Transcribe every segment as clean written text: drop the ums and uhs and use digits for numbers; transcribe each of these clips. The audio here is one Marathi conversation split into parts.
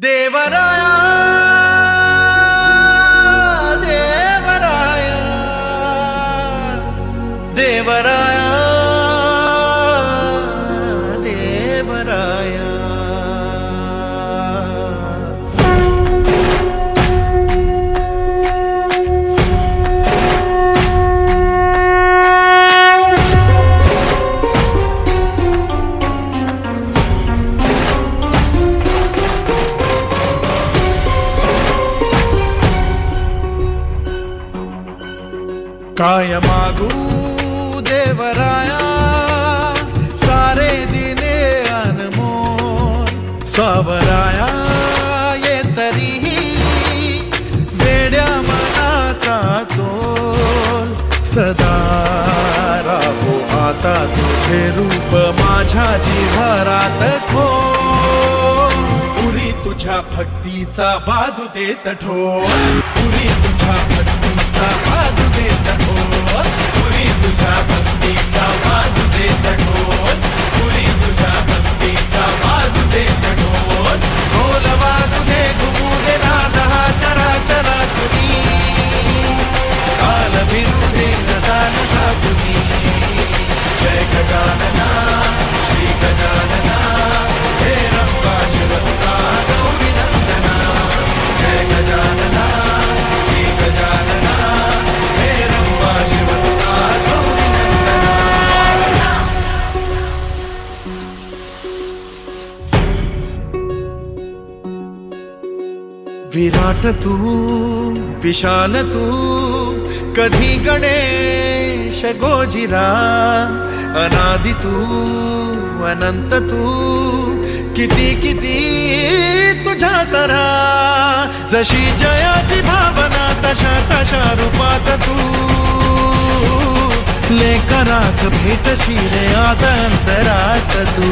देवराया देवराया देवराया देवराया काय मागू देवराया सारे दिने अनमोल सावराया ये तरीही वेड्या मनाचा तोल सदा राहो आता तुझे रूप माझ्या जिव्हारात खोल पुरी तुझ्या भक्तीचा बाजू देत ढोल पुरी तुझ्या भक्तीचा बाजू देत ढोल पुरी तुझ्या भक्तीचा बाजू देत ढोल पुरी तुझ्या भक्तीचा बाजू देत ढोल ढोल वाजू दे घुमू दे नाद हा चराचरा तुझी काल फिरू दे नसा तुझी जय गजानना श्री गजानना हे रंबा शिवसुता गौरी नंदना जय गजानना श्री गजानना हे रंबा शिवसुता गौरी नंदना विराट तू विशाल तू कधी गणेश गोजिरा अनादि तू अनंत तू किती किती तुझ्या तरा जशी जयाची भावना तशा तशा रूपात तू लेकराच भेटशील आत अंतरात तू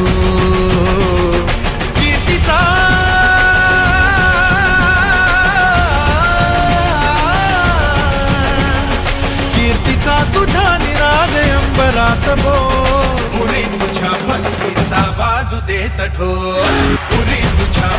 कीर्तीचा तुझा निराग अंबरात बोल पुरी तुझ्या भक्तीचा बाजू देत ढोल पुरी तुझ्या